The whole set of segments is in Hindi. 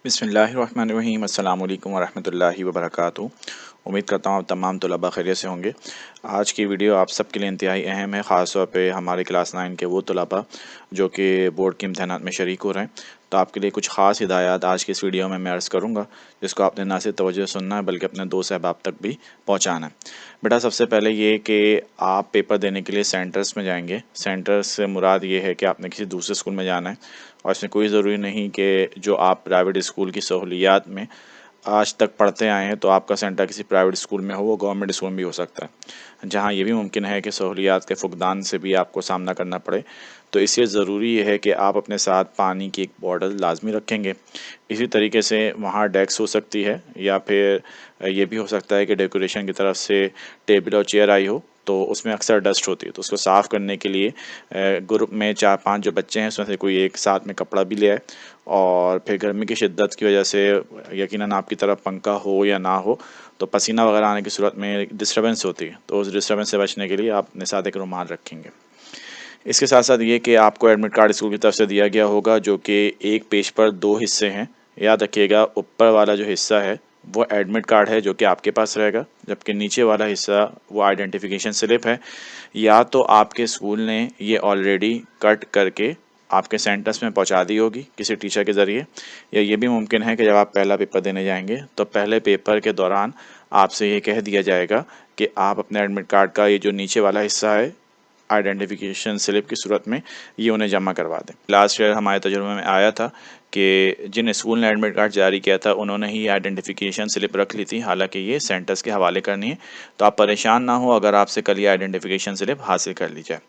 बिस्मिल्लाहिर्रहमानिर्रहीम अस्सलाम वालेकुम वरहमतुल्लाहि वबरकातुहू। उम्मीद करता हूँ आप तमाम तलबा खैरियत से होंगे। आज की वीडियो आप सब के लिए इंतहाई अहम है, ख़ास तौर पे हमारे क्लास 9 के वो तलबा जो कि बोर्ड के इम्तहानात में शरीक हो रहे हैं। तो आपके लिए कुछ ख़ास हिदायत आज की इस वीडियो में मैं अर्ज़ करूँगा, जिसको आपने ना सिर्फ तवज्जो सुनना है बल्कि अपने दोस्त अहबाब तक भी पहुँचाना है। बेटा सबसे पहले ये कि आप पेपर देने के लिए सेंटर्स में जाएंगे। सेंटर्स से मुराद ये है कि आपने किसी दूसरे स्कूल में जाना है, और इसमें कोई ज़रूरी नहीं कि जो आप प्राइवेट स्कूल की सहूलियात में आज तक पढ़ते आए हैं तो आपका सेंटर किसी प्राइवेट स्कूल में हो, वो गवर्नमेंट स्कूल में भी हो सकता है, जहां ये भी मुमकिन है कि सहूलियात के फुकदान से भी आपको सामना करना पड़े। तो इसलिए ज़रूरी है कि आप अपने साथ पानी की एक बॉटल लाजमी रखेंगे। इसी तरीके से वहाँ डेस्क हो सकती है, या फिर ये भी हो सकता है कि डेकोरेशन की तरफ से टेबल और चेयर आई हो, तो उसमें अक्सर डस्ट होती है। तो उसको साफ़ करने के लिए ग्रुप में 4-5 जो बच्चे हैं उसमें से कोई एक साथ में कपड़ा भी ले आए। और फिर गर्मी की शिद्दत की वजह से यकीनन आपकी तरफ पंखा हो या ना हो तो पसीना वगैरह आने की सूरत में डिस्टर्बेंस होती है, तो उस डिस्टर्बेंस से बचने के लिए आप अपने साथ एक रुमाल रखेंगे। इसके साथ साथ ये कि आपको एडमिट कार्ड स्कूल की तरफ से दिया गया होगा, जो कि एक पेज पर 2 हिस्से हैं। याद रखिएगा, ऊपर वाला जो हिस्सा है वो एडमिट कार्ड है जो कि आपके पास रहेगा, जबकि नीचे वाला हिस्सा वो आइडेंटिफिकेशन स्लिप है। या तो आपके स्कूल ने ये ऑलरेडी कट करके आपके सेंटर्स में पहुंचा दी होगी किसी टीचर के ज़रिए, या ये भी मुमकिन है कि जब आप पहला पेपर देने जाएंगे तो पहले पेपर के दौरान आपसे ये कह दिया जाएगा कि आप अपने एडमिट कार्ड का ये जो नीचे वाला हिस्सा है आइडेंटिफिकेशन स्लिप की सूरत में ये उन्हें जमा करवा दें। लास्ट ईयर हमारे तजुर्बे में आया था कि जिन स्कूल ने एडमिट कार्ड जारी किया था उन्होंने ही आइडेंटिफिकेशन स्लिप रख ली थी, हालांकि ये सेंटर्स के हवाले करनी है। तो आप परेशान ना हो अगर आपसे कल ये आइडेंटिफिकेशन स्लिप हासिल कर ली जाए।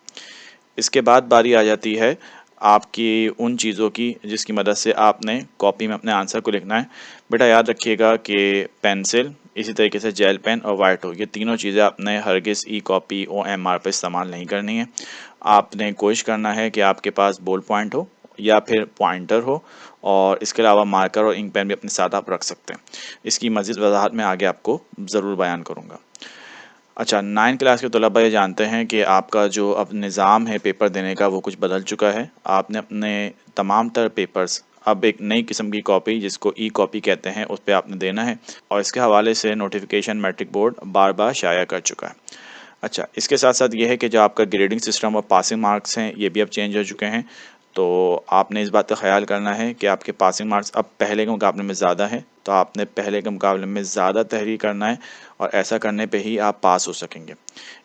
इसके बाद बारी आ जाती है आपकी उन चीज़ों की जिसकी मदद से आपने कॉपी में अपने आंसर को लिखना है। बेटा याद रखिएगा कि पेंसिल, इसी तरीके से जेल पेन और वाइट हो, ये तीनों चीज़ें आपने हरगिज़ ई कॉपी OMR पर इस्तेमाल नहीं करनी है। आपने कोशिश करना है कि आपके पास बॉल पॉइंट हो या फिर पॉइंटर हो, और इसके अलावा मार्कर और इंक पेन भी अपने साथ आप रख सकते हैं। इसकी मज़ीद वजाहत मैं आगे आपको ज़रूर बयान करूँगा। अच्छा, 9 क्लास के तलबा ये जानते हैं कि आपका जो अब निज़ाम है पेपर देने का वो कुछ बदल चुका है। आपने अपने तमाम तर पेपर्स अब एक नई किस्म की कॉपी, जिसको ई कॉपी कहते हैं, उस पे आपने देना है, और इसके हवाले से नोटिफिकेशन मैट्रिक बोर्ड बार-बार शाया कर चुका है। अच्छा, इसके साथ-साथ ये है कि जो आपका ग्रेडिंग सिस्टम और पासिंग मार्क्स हैं ये भी अब चेंज हो चुके हैं। तो आपने इस बात का ख़्याल करना है कि आपके पासिंग मार्क्स अब पहले के मुकाबले में ज़्यादा हैं, तो आपने पहले के मुकाबले में ज़्यादा तहरीर करना है, और ऐसा करने पे ही आप पास हो सकेंगे।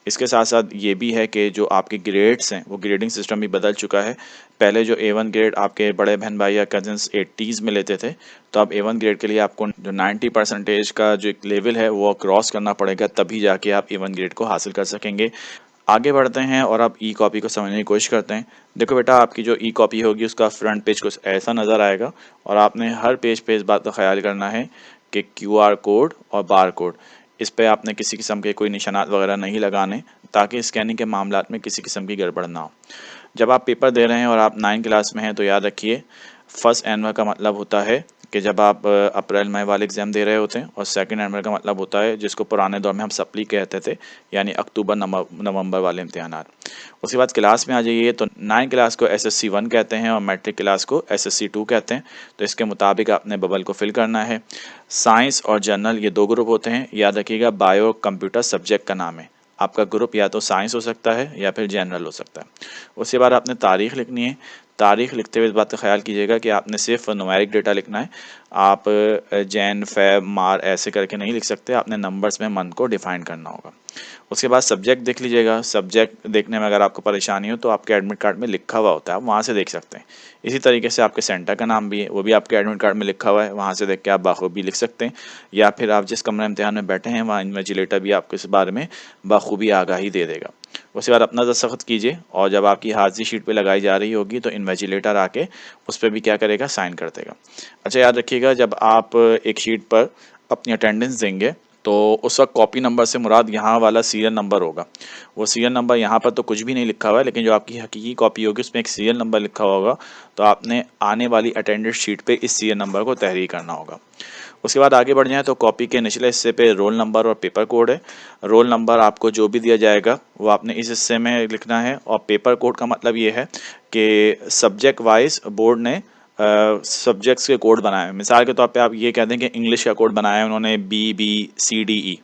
इसके साथ-साथ ये भी है कि जो आपके ग्रेड्स हैं वो ग्रेडिंग सिस्टम भी बदल चुका है। पहले जो A1 ग्रेड आपके बड़े बहन भाई या कज़िन्स 80s में लेते थे, तो अब A1 ग्रेड के लिए आपको जो 90% का जो एक लेवल है वो क्रॉस करना पड़ेगा, तभी जाके आप A1 ग्रेड को हासिल कर सकेंगे। आगे बढ़ते हैं और आप ई कॉपी को समझने की कोशिश करते हैं। देखो बेटा, आपकी जो ई कॉपी होगी उसका फ्रंट पेज कुछ ऐसा नज़र आएगा, और आपने हर पेज पे इस बात का ख्याल करना है कि QR कोड और बार कोड, इस पे आपने किसी किस्म के कोई निशानात वगैरह नहीं लगाने, ताकि स्कैनिंग के मामलात में किसी किस्म की गड़बड़ ना हो। जब आप पेपर दे रहे हैं और आप 9 क्लास में हैं तो याद रखिए, फर्स्ट एनुअल का मतलब होता है कि जब आप अप्रैल मई वाले एग्ज़ाम दे रहे होते हैं, और सेकंड एनुअल का मतलब होता है जिसको पुराने दौर में हम सप्ली कहते थे, यानी अक्टूबर नवंबर वाले इम्तिहानात। उसके बाद क्लास में आ जाइए तो 9 क्लास को SSC 1 कहते हैं और मैट्रिक क्लास को SSC 2 कहते हैं। तो इसके मुताबिक आपने बबल को फिल करना है। साइंस और जनरल ये 2 ग्रुप होते हैं। याद रखिएगा, बायो कंप्यूटर सब्जेक्ट का नाम है। आपका ग्रुप या तो साइंस हो सकता है या फिर जनरल हो सकता है। उसके बाद आपने तारीख़ लिखनी है। तारीख़ लिखते हुए इस बात का ख्याल कीजिएगा कि आपने सिर्फ न्यूमेरिक डेटा लिखना है। आप जैन, फेब, मार ऐसे करके नहीं लिख सकते, आपने नंबर्स में मंथ को डिफाइन करना होगा। उसके बाद सब्जेक्ट देख लीजिएगा। सब्जेक्ट देखने में अगर आपको परेशानी हो तो आपके एडमिट कार्ड में लिखा हुआ होता है, आप वहाँ से देख सकते हैं। इसी तरीके से आपके सेंटर का नाम भी है, वो भी आपके एडमिट कार्ड में लिखा हुआ है, वहाँ से देख के आप बाखूबी लिख सकते हैं। या फिर आप जिस कमरा इम्तिहान में बैठे हैं वहाँ इन्विजिलेटर भी आपको इस बारे में बाखूबी आगाही दे देगा। उसके बाद अपना दस्तखत कीजिए, और जब आपकी हाजिरी शीट पे लगाई जा रही होगी तो इन्विजिलेटर आके उस पर भी क्या करेगा, साइन कर देगा। अच्छा, याद रखिएगा, जब आप एक शीट पर अपनी अटेंडेंस देंगे तो उस वक्त कॉपी नंबर से मुराद यहाँ वाला सीरियल नंबर होगा। वो सीरियल नंबर यहाँ पर तो कुछ भी नहीं लिखा हुआ है, लेकिन जो आपकी हकीकी कॉपी होगी उसमें एक सीरियल नंबर लिखा होगा, तो आपने आने वाली अटेंडेंस शीट पे इस सीरियल नंबर को तहरीर करना होगा। उसके बाद आगे बढ़ जाएँ तो कॉपी के निचले हिस्से पे रोल नंबर और पेपर कोड है। रोल नंबर आपको जो भी दिया जाएगा वो आपने इस हिस्से में लिखना है, और पेपर कोड का मतलब ये है कि सब्जेक्ट वाइज बोर्ड ने सब्जेक्ट्स के कोड बनाए हैं। मिसाल के तौर पे आप ये कह दें कि इंग्लिश का कोड बनाया है उन्होंने BBCDE,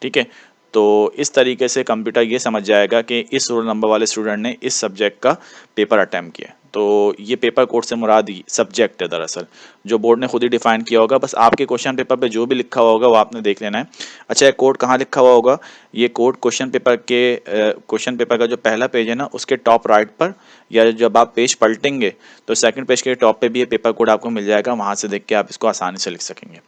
ठीक है। तो इस तरीके से कंप्यूटर ये समझ जाएगा कि इस रोल नंबर वाले स्टूडेंट ने इस सब्जेक्ट का पेपर अटैम्प्ट किया। तो ये पेपर कोड से मुराद ही सब्जेक्ट है दरअसल, जो बोर्ड ने खुद ही डिफाइन किया होगा। बस आपके क्वेश्चन पेपर पे जो भी लिखा हुआ होगा वो आपने देख लेना है। अच्छा, ये कोड कहाँ लिखा हुआ होगा? ये कोड क्वेश्चन पेपर का जो पहला पेज है ना, उसके टॉप राइट पर, या जब आप पेज पलटेंगे तो सेकंड पेज के टॉप पे भी ये पेपर कोड आपको मिल जाएगा। वहाँ से देख के आप इसको आसानी से लिख सकेंगे।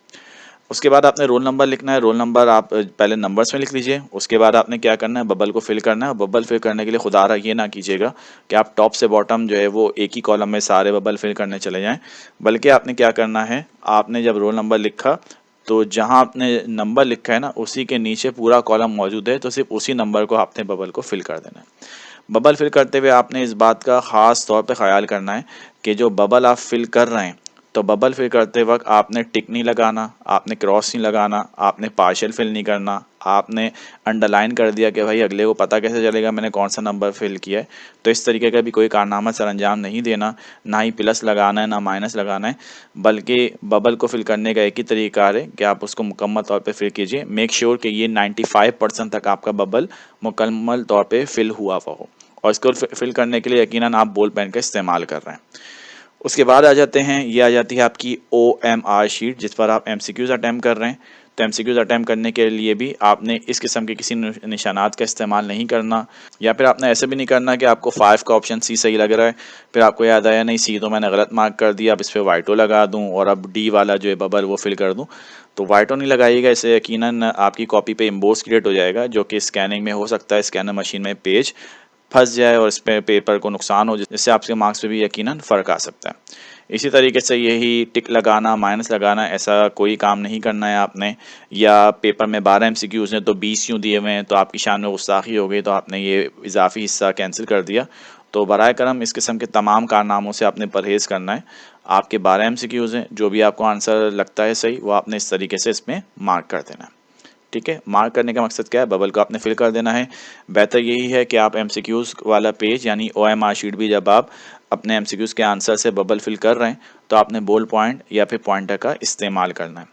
उसके बाद आपने रोल नंबर लिखना है। रोल नंबर आप पहले नंबर्स में लिख लीजिए। उसके बाद आपने क्या करना है, बबल को फिल करना है। बबल फिल करने के लिए खुदारा ये ना कीजिएगा कि आप टॉप से बॉटम जो है वो एक ही कॉलम में सारे बबल फिल करने चले जाएं, बल्कि आपने क्या करना है, आपने जब रोल नंबर लिखा तो जहां आपने नंबर लिखा है ना, उसी के नीचे पूरा कॉलम मौजूद है, तो सिर्फ उसी नंबर को आपने बबल को फिल कर देना है। बबल फिल करते हुए आपने इस बात का ख़ास तौर पे ख्याल करना है कि जो बबल आप फिल कर रहे हैं, तो बबल फिल करते वक्त आपने टिक नहीं लगाना, आपने क्रॉस नहीं लगाना, आपने पार्शियल फिल नहीं करना, आपने अंडरलाइन कर दिया कि भाई अगले को पता कैसे चलेगा मैंने कौन सा नंबर फिल किया है। तो इस तरीके का भी कोई कारनामा सर अंजाम नहीं देना, ना ही प्लस लगाना है ना माइनस लगाना है, बल्कि बबल को फिल करने का एक ही तरीका है कि आप उसको मुकम्मल तौर पे फिल कीजिए। मेक श्योर कि ये 95% तक आपका बबल मुकम्मल तौर पे फिल हुआ हो, और इसको फिल करने के लिए यकीनन आप बॉल पेन का इस्तेमाल कर रहे हैं। उसके बाद आ जाते हैं, ये आ जाती है आपकी OMR शीट, जिस पर आप MCQs अटैम्प्ट कर रहे हैं। तो MCQs अटैम्प्ट करने के लिए भी आपने इस किस्म के किसी निशानात का इस्तेमाल नहीं करना, या फिर आपने ऐसे भी नहीं करना कि आपको 5 का ऑप्शन C सही लग रहा है, फिर आपको याद आया नहीं C तो मैंने गलत मार्क कर दिया, अब इस पर वाइटो लगा दूँ और अब D वाला जो है बबल वो फिल कर दूँ। तो वाइटो नहीं लगाइएगा, इससे यकीनन आपकी कॉपी पे एम्बोस क्रिएट हो जाएगा, जो कि स्कैनिंग में हो सकता है स्कैनर मशीन में पेज फंस जाए और इस पे पेपर को नुकसान हो, जिससे आपके मार्क्स पे भी यकीनन फ़र्क आ सकता है। इसी तरीके से यही टिक लगाना माइनस लगाना ऐसा कोई काम नहीं करना है आपने, या पेपर में 12 MCQs हैं तो 20 यूँ दिए हुए हैं तो आपकी शान में गुस्ताखी हो गई तो आपने ये इजाफी हिस्सा कैंसिल कर दिया। तो बराए करम इस किस्म के तमाम कारनामों से आपने परहेज़ करना है। आपके 12 MCQs हैं, जो भी आपको आंसर लगता है सही वो आपने इस तरीके से इसमें मार्क कर देना है। ठीक है, मार्क करने का मकसद क्या है, बबल को आपने फिल कर देना है। बेहतर यही है कि आप MCQs वाला पेज यानी OMR शीट भी जब आप अपने MCQs के आंसर से बबल फिल कर रहे हैं तो आपने बोल्ड पॉइंट या फिर पॉइंटर का इस्तेमाल करना है।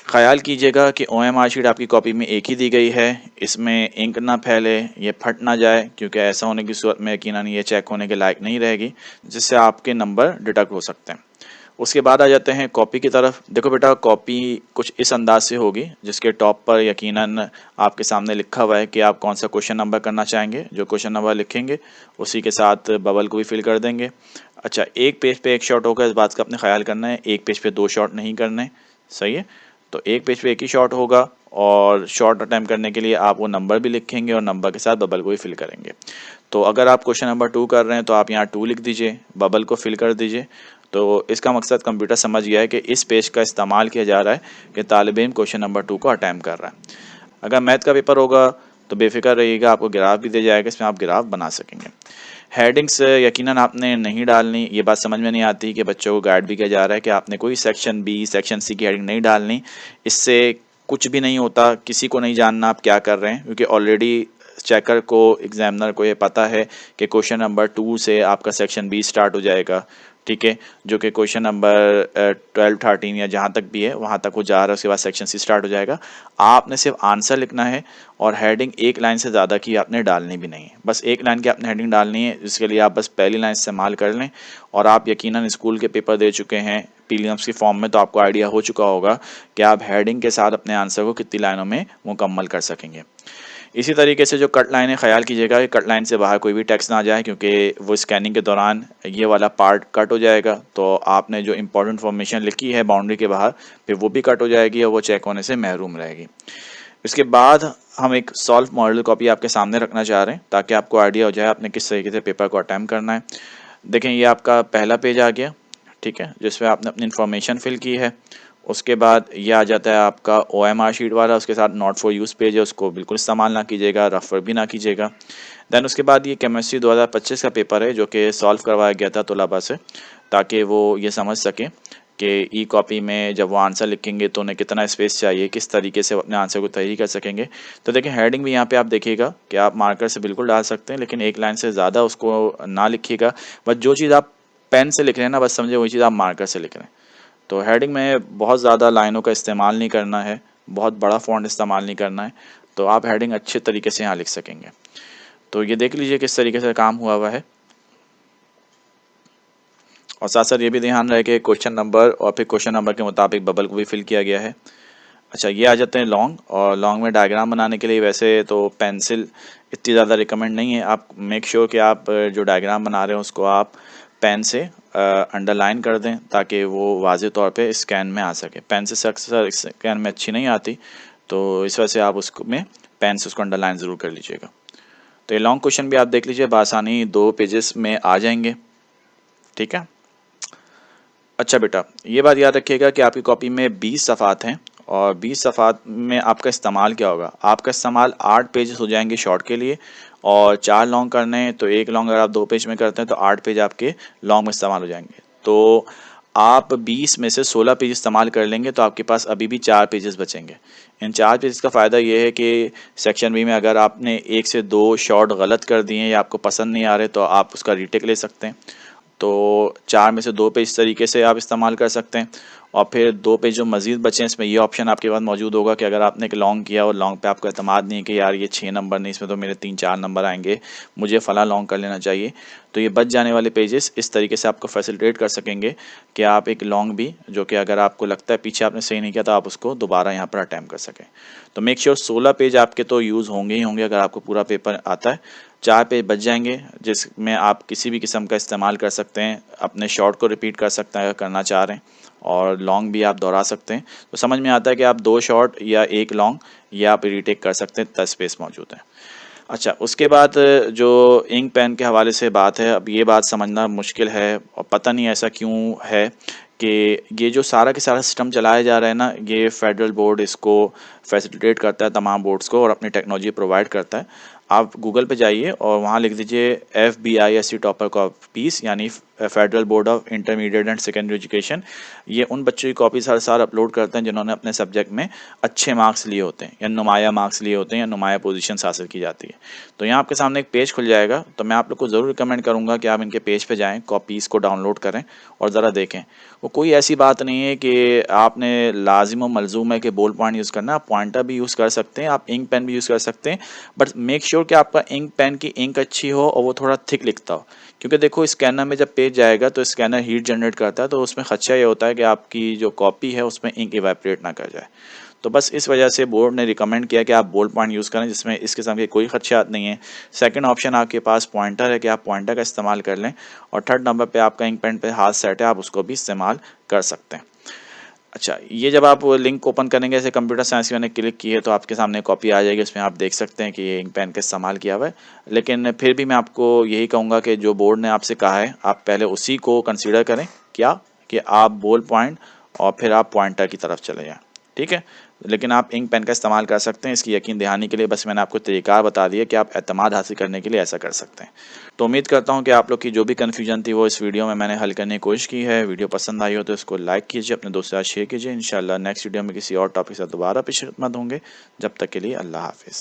ख्याल कीजिएगा कि OMR शीट आपकी कॉपी में एक ही दी गई है, इसमें इंक ना फैले, ये फट ना जाए, क्योंकि ऐसा होने की सूरत में यकीनन ये चेक होने के लायक नहीं रहेगी, जिससे आपके नंबर डिडक्ट हो सकते हैं। उसके बाद आ जाते हैं कॉपी की तरफ। देखो बेटा, कॉपी कुछ इस अंदाज से होगी जिसके टॉप पर यकीनन आपके सामने लिखा हुआ है कि आप कौन सा क्वेश्चन नंबर करना चाहेंगे। जो क्वेश्चन नंबर लिखेंगे उसी के साथ बबल को भी फिल कर देंगे। अच्छा, एक पेज पे एक शॉट होगा, इस बात का अपने ख्याल करना है, एक पेज पे 2 शॉट नहीं करने, सही है। तो एक पेज पे एक ही शॉट होगा, और शॉट अटैम्प्ट करने के लिए आप वो नंबर भी लिखेंगे और नंबर के साथ बबल को भी फिल करेंगे। तो अगर आप क्वेश्चन नंबर 2 कर रहे हैं तो आप यहाँ 2 लिख दीजिए, बबल को फिल कर दीजिए। तो इसका मकसद कंप्यूटर समझ गया है कि इस पेज का इस्तेमाल किया जा रहा है कि तालिब इल्म क्वेश्चन नंबर 2 को अटैम्प्ट कर रहा है। अगर मैथ का पेपर होगा तो बेफिक्र रहिएगा, आपको ग्राफ भी दिया जाएगा, इसमें आप ग्राफ बना सकेंगे। हेडिंग्स यकीनन आपने नहीं डालनी। ये बात समझ में नहीं आती कि बच्चों को गाइड भी किया जा रहा है कि आपने कोई सेक्शन B सेक्शन C की हेडिंग नहीं डालनी। इससे कुछ भी नहीं होता, किसी को नहीं जानना आप क्या कर रहे हैं, क्योंकि ऑलरेडी चेकर को एग्जामिनर को ये पता है कि क्वेश्चन नंबर 2 से आपका सेक्शन B स्टार्ट हो जाएगा, ठीक है, जो कि क्वेश्चन नंबर 12 13 या जहाँ तक भी है वहाँ तक वो जा रहा है, उसके बाद सेक्शन C स्टार्ट हो जाएगा। आपने सिर्फ आंसर लिखना है, और हेडिंग एक लाइन से ज़्यादा की आपने डालनी भी नहीं है, बस एक लाइन की आपने हेडिंग डालनी है, जिसके लिए आप बस पहली लाइन इस्तेमाल कर लें। और आप यकीनन स्कूल के पेपर दे चुके हैं प्रीलिम्स की फॉर्म में, तो आपको आइडिया हो चुका होगा कि आप हेडिंग के साथ अपने आंसर को कितनी लाइनों में मुकम्मल कर सकेंगे। इसी तरीके से जो कट लाइन है, ख्याल कीजिएगा कि कट लाइन से बाहर कोई भी टेक्स्ट ना आ जाए, क्योंकि वो स्कैनिंग के दौरान ये वाला पार्ट कट हो जाएगा, तो आपने जो इंपॉर्टेंट इन्फॉर्मेशन लिखी है बाउंड्री के बाहर, फिर वो भी कट हो जाएगी और वो चेक होने से महरूम रहेगी। इसके बाद हम एक सॉल्व मॉडल कॉपी आपके सामने रखना चाह रहे हैं, ताकि आपको आइडिया हो जाए आपने किस तरीके से पेपर को अटैम्प्ट करना है। देखें, ये आपका पहला पेज आ गया, ठीक है, जिसमें आपने अपनी इन्फॉर्मेशन फिल की है। उसके बाद ये आ जाता है आपका OMR शीट वाला, उसके साथ नॉट फॉर यूज़ पेज है, उसको बिल्कुल इस्तेमाल ना कीजिएगा, रफर भी ना कीजिएगा। दैन उसके बाद ये केमिस्ट्री 2025 का पेपर है, जो कि सॉल्व करवाया गया था तलबा से, ताकि वो ये समझ सकें कि ई कॉपी में जब वो आंसर लिखेंगे तो उन्हें कितना स्पेस चाहिए, किस तरीके से वो अपने आंसर को तहरीर कर सकेंगे। तो देखिए, हेडिंग भी यहाँ पे आप देखिएगा कि आप मार्कर से बिल्कुल डाल सकते हैं, लेकिन एक लाइन से ज़्यादा उसको ना लिखिएगा। बस जो चीज़ आप पेन से लिख रहे हैं ना, बस समझे वही चीज़ आप मार्कर से लिख रहे हैं। तो हेडिंग में बहुत ज़्यादा लाइनों का इस्तेमाल नहीं करना है, बहुत बड़ा फ़ॉन्ट इस्तेमाल नहीं करना है, तो आप हेडिंग अच्छे तरीके से यहाँ लिख सकेंगे। तो ये देख लीजिए किस तरीके से काम हुआ है। और साथ साथ ये भी ध्यान रहे कि क्वेश्चन नंबर और फिर क्वेश्चन नंबर के मुताबिक बबल को भी फिल किया गया है। अच्छा, ये आ जाते हैं लॉन्ग, और लॉन्ग में डायग्राम बनाने के लिए वैसे तो पेंसिल इतनी ज़्यादा रिकमेंड नहीं है। आप मेक श्योर कि आप जो डायग्राम बना रहे हो उसको आप पेन से अंडरलाइन कर दें ताकि वो वाज़े तौर पे स्कैन में आ सके। पेन से अक्सर स्कैन में अच्छी नहीं आती, तो इस वजह से आप उसको में पेन से उसको अंडरलाइन ज़रूर कर लीजिएगा। तो ये लॉन्ग क्वेश्चन भी आप देख लीजिए, बआसानी 2 पेजेस में आ जाएंगे। ठीक है। अच्छा बेटा, ये बात याद रखिएगा कि आपकी कॉपी में 20 सफ़ात हैं, और 20 सफ़ात में आपका इस्तेमाल क्या होगा? आपका इस्तेमाल 8 पेजेस हो जाएंगे शॉर्ट के लिए, और 4 लॉन्ग करने हैं तो 1 लॉन्ग अगर आप 2 पेज में करते हैं तो 8 पेज आपके लॉन्ग में इस्तेमाल हो जाएंगे। तो आप 20 में से 16 पेज इस्तेमाल कर लेंगे तो आपके पास अभी भी 4 पेजेस बचेंगे। इन 4 पेजेस का फ़ायदा ये है कि सेक्शन बी में अगर आपने 1 से 2 शॉर्ट गलत कर दिए या आपको पसंद नहीं आ रहे तो आप उसका रीटेक ले सकते हैं। तो 4 में से 2 पेज तरीके से आप इस्तेमाल कर सकते हैं, और फिर 2 पेज जो मज़ीद बचे हैं इसमें ये ऑप्शन आपके पास मौजूद होगा कि अगर आपने एक लॉन्ग किया और लॉन्ग पे आपको एतमाद नहीं है कि यार ये 6 नंबर नहीं, इसमें तो मेरे 3-4 नंबर आएंगे, मुझे फ़लाँ लॉन्ग कर लेना चाहिए, तो ये बच जाने वाले पेजेस इस तरीके से आपको फैसिलिटेट कर सकेंगे कि आप एक लॉन्ग भी, जो कि अगर आपको लगता है पीछे आपने सही नहीं किया, तो आप उसको दोबारा यहाँ पर अटैम्प्ट कर सकें। तो मेक श्योर 16 पेज आपके तो यूज़ होंगे ही होंगे अगर आपको पूरा पेपर आता है। 4 पेज बच जाएंगे जिसमें आप किसी भी किस्म का इस्तेमाल कर सकते हैं, अपने शॉर्ट को रिपीट कर सकते हैं अगर करना चाह रहे हैं, और लॉन्ग भी आप दोहरा सकते हैं। तो समझ में आता है कि आप 2 शॉर्ट या 1 लॉन्ग ये आप रीटेक कर सकते हैं, इतना स्पेस मौजूद है। अच्छा, उसके बाद जो इंक पेन के हवाले से बात है, अब ये बात समझना मुश्किल है और पता नहीं ऐसा क्यों है कि ये जो सारा के सारा सिस्टम चलाया जा रहा है ना, ये फेडरल बोर्ड इसको फैसिलिटेट करता है तमाम बोर्ड्स को, और अपनी टेक्नोलॉजी प्रोवाइड करता है। आप गूगल पे जाइए और वहाँ लिख दीजिए FBISC टॉपर कॉपीज़, यानी federal board of intermediate and secondary education. ये उन बच्चों की कॉपीज़ हर साल अपलोड करते हैं जिन्होंने अपने सब्जेक्ट में अच्छे मार्क्स लिए होते हैं, या नुमाया मार्क्स लिए होते हैं, या नुमाया पोजीशन हासिल की जाती है। तो यहाँ आपके सामने एक पेज खुल जाएगा, तो मैं आप लोग को ज़रूर रिकमेंड करूँगा कि आप इनके पेज पे जाएँ, कॉपीज़ को डाउनलोड करें और ज़रा देखें। वो कोई ऐसी बात नहीं है कि आपने लाजिम व मलजूम है कि बॉल पॉइंट यूज़ करना, आप पॉइंटर भी यूज़ कर सकते हैं, आप इंक पेन भी यूज़ कर सकते हैं, बट मेक श्योर कि आपका इंक पेन की इंक अच्छी हो और वो थोड़ा थिक लिखता हो। क्योंकि देखो स्कैनर में जब पेज जाएगा तो स्कैनर हीट जनरेट करता है, तो उसमें खदशा ये होता है कि आपकी जो कॉपी है उसमें इंक इवेपोरेट ना कर जाए। तो बस इस वजह से बोर्ड ने रिकमेंड किया कि आप बोल पॉइंट यूज़ करें जिसमें इस किस्म के कोई खदशात नहीं है। सेकंड ऑप्शन आपके पास पॉइंटर है कि आप पॉइंटर का इस्तेमाल कर लें, और थर्ड नंबर पे आपका इंक पेन पे हाथ सेट है, आप उसको भी इस्तेमाल कर सकते हैं। अच्छा, ये जब आप लिंक ओपन करेंगे, जैसे कंप्यूटर साइंस की मैंने क्लिक की है, तो आपके सामने कॉपी आ जाएगी, उसमें आप देख सकते हैं कि ये इंक पेन का इस्तेमाल किया हुआ है। लेकिन फिर भी मैं आपको यही कहूँगा कि जो बोर्ड ने आपसे कहा है आप पहले उसी को कंसीडर करें। क्या कि आप बॉल पॉइंट और फिर आप पॉइंटर की तरफ चले जाएँ, ठीक है। लेकिन आप इंक पेन का इस्तेमाल कर सकते हैं, इसकी यकीन दहानी के लिए बस मैंने आपको तरीका बता दिया कि आप एतमाद हासिल करने के लिए ऐसा कर सकते हैं। तो उम्मीद करता हूँ कि आप लोग की जो भी कन्फ्यूजन थी वो इस वीडियो में मैंने हल करने की कोशिश की है। वीडियो पसंद आई हो तो इसको लाइक कीजिए, अपने दोस्तों के साथ शेयर कीजिए। इंशाल्लाह नेक्स्ट वीडियो में किसी और टॉपिक से दोबारा पेश खिदमत होंगे। जब तक के लिए अल्लाह हाफिज़।